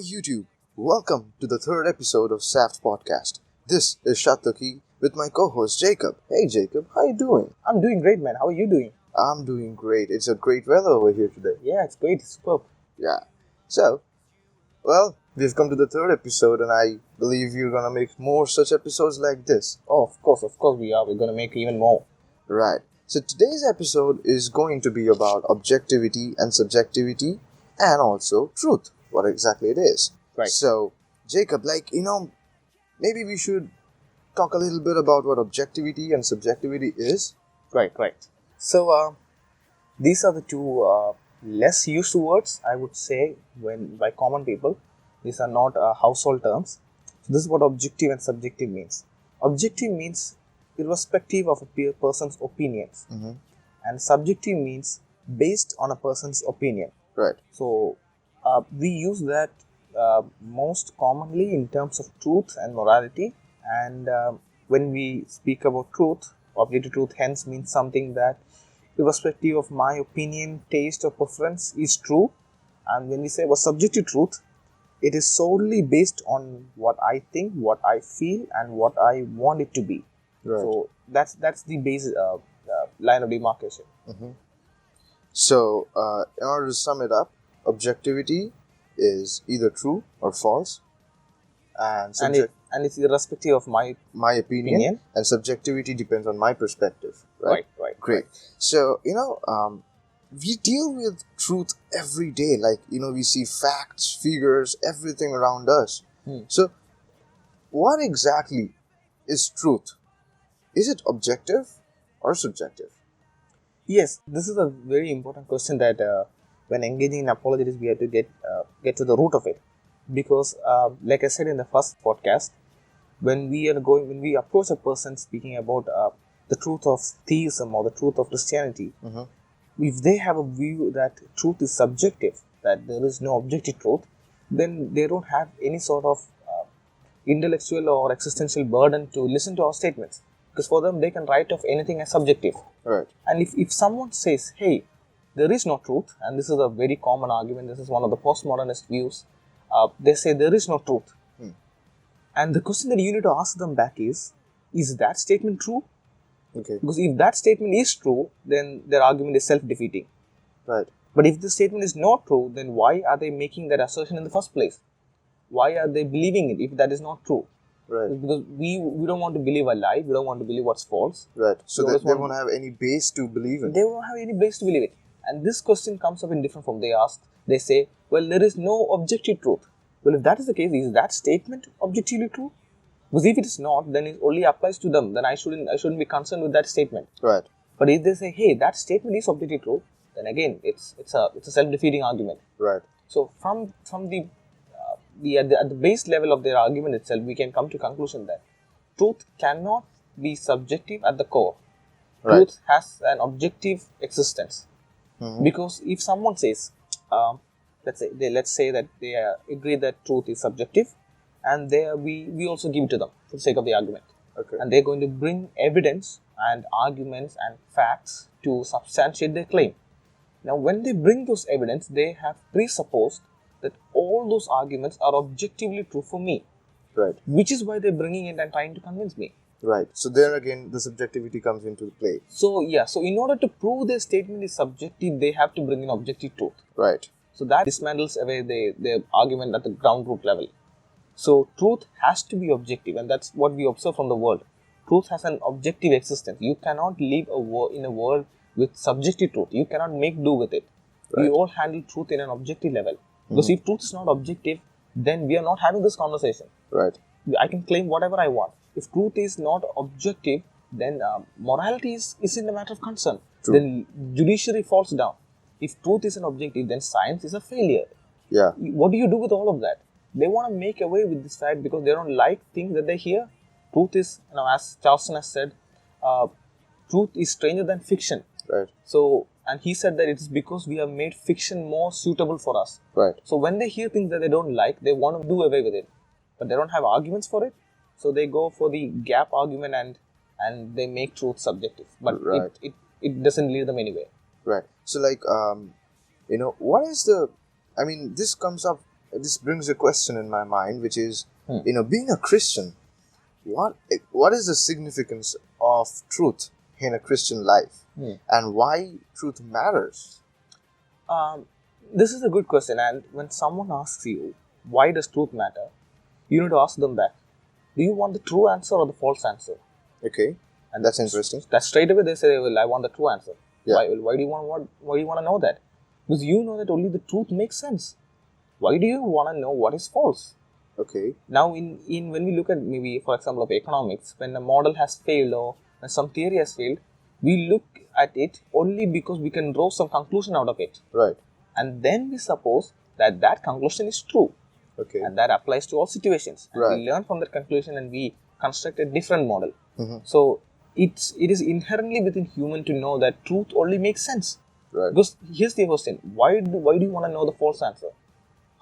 YouTube, welcome to the third episode of SAFT Podcast. This is Shataki with my co-host Jacob. Hey Jacob, how you doing? I'm doing great, man. How are you doing? I'm doing great. It's a great weather over here today. Yeah, it's great. It's superb. Yeah. So, we've come to the third episode and I believe you're gonna make more such episodes like this. Oh, of course we are. We're going to make even more. Right. So today's episode is going to be about objectivity and subjectivity and also truth. What exactly it is. Right. So, Jacob, maybe we should talk a little bit about what objectivity and subjectivity is. Right. So, these are the two less used words, I would say, by common people. These are not household terms. So, this is what objective and subjective means. Objective means irrespective of a person's opinions. Mm-hmm. And subjective means based on a person's opinion. Right. So, we use that most commonly in terms of truth and morality. And when we speak about truth, objective truth hence means something that irrespective of my opinion, taste or preference is true. And when we say about subjective truth, it is solely based on what I think, what I feel and what I want it to be. Right. So that's the basic line of demarcation. Mm-hmm. So, in order to sum it up, objectivity is either true or false, and it's irrespective of my opinion, and subjectivity depends on my perspective. Right. Great. Right. So, we deal with truth every day. We see facts, figures, everything around us. So, what exactly is truth? Is it objective or subjective? Yes, this is a very important question that when engaging in apologetics, we have to get to the root of it. Because, like I said in the first podcast, when we approach a person speaking about the truth of theism or the truth of Christianity, Mm-hmm. if they have a view that truth is subjective, that there is no objective truth, then they don't have any sort of intellectual or existential burden to listen to our statements. Because for them, they can write off anything as subjective. Right. And if someone says, hey, there is no truth, and this is a very common argument, this is one of the postmodernist views, they say there is no truth. And the question that you need to ask them back is that statement true? Okay. Because if that statement is true, then their argument is self-defeating. Right. But if the statement is not true, then why are they making that assertion in the first place? Why are they believing it if that is not true? Right. Because we don't want to believe a lie, we don't want to believe what's false. Right. So they won't have any base to believe in. They won't have any base to believe it. And this question comes up in different form. They say, well, there is no objective truth. Well, if that is the case, is that statement objectively true? Because if it is not, then it only applies to them. Then I shouldn't be concerned with that statement. Right. But if they say, hey, that statement is objectively true, then again, it's a self-defeating argument. Right. So from the at the base level of their argument itself, we can come to conclusion that truth cannot be subjective at the core. Right. Truth has an objective existence. Mm-hmm. Because if someone says, let's say that they agree that truth is subjective, and we also give it to them for the sake of the argument. Okay. And they're going to bring evidence and arguments and facts to substantiate their claim. Now, when they bring those evidence, they have presupposed that all those arguments are objectively true for me. Right. Which is why they're bringing it and trying to convince me. Right. So there again, the subjectivity comes into play. So in order to prove their statement is subjective, they have to bring in objective truth. Right. So that dismantles away their argument at the ground root level. So truth has to be objective, and that's what we observe from the world. Truth has an objective existence. You cannot live in a world with subjective truth. You cannot make do with it. Right. We all handle truth in an objective level. Because if truth is not objective, then we are not having this conversation. Right. I can claim whatever I want. If truth is not objective, then morality isn't a matter of concern. True. Then judiciary falls down. If truth is an objective, then science is a failure. Yeah. What do you do with all of that? They want to make away with this fact because they don't like things that they hear. Truth is, as Charleston has said, truth is stranger than fiction. Right. So, and he said that it is because we have made fiction more suitable for us. Right. So when they hear things that they don't like, they want to do away with it. But they don't have arguments for it. So they go for the gap argument and they make truth subjective. But right. it doesn't lead them anywhere. Right. So what is this comes up this brings a question in my mind, which is, being a Christian, what is the significance of truth in a Christian life, and why truth matters? This is a good question, and when someone asks you, why does truth matter? You need to ask them back, do you want the true answer or the false answer? Okay, and that's interesting. That straight away they say, well, I want the true answer. Yeah. Why do you want to know that? Because you know that only the truth makes sense. Why do you want to know what is false? Okay. Now, in when we look at maybe, for example, of economics, when a model has failed or when some theory has failed, we look at it only because we can draw some conclusion out of it. Right. And then we suppose that conclusion is true. Okay. And that applies to all situations. And Right. we learn from that conclusion and we construct a different model. Mm-hmm. So it is inherently within human to know that truth only makes sense. Right. Because here's the question: why do you want to know the false answer?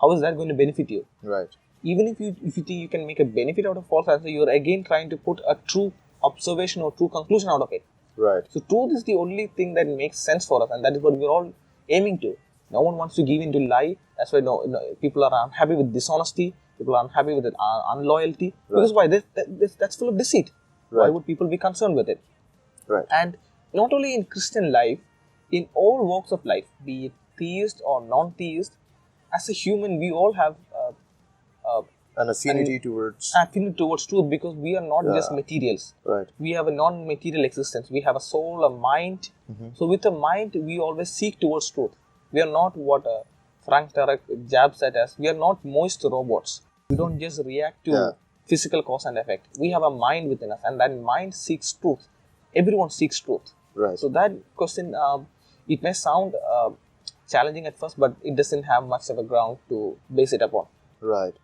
How is that going to benefit you? Right. Even if you think you can make a benefit out of false answer, you're again trying to put a true observation or true conclusion out of it. Right. So truth is the only thing that makes sense for us, and that is what we're all aiming to. No one wants to give in to lie. That's why people are unhappy with dishonesty. People are unhappy with unloyalty. Right. Because why? That's full of deceit. Right. Why would people be concerned with it? Right. And not only in Christian life, in all walks of life, be it theist or non-theist, as a human, we all have An affinity towards truth, because we are not just materials. Right. We have a non-material existence. We have a soul, a mind. So with a mind, we always seek towards truth. We are not what Frank Turek jabs at us. We are not moist robots. We don't just react to physical cause and effect. We have a mind within us, and that mind seeks truth. Everyone seeks truth. Right. So that question, it may sound challenging at first, but it doesn't have much of a ground to base it upon. Right.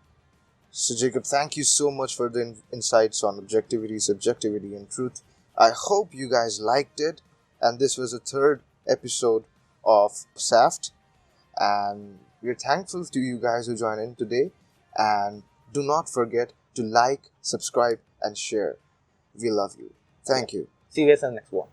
So, Jacob, thank you so much for the insights on objectivity, subjectivity, and truth. I hope you guys liked it. And this was the third episode of SAFT. And we're thankful to you guys who joined in today. And do not forget to like, subscribe, and share. We love you. Thank you. See you guys in the next one.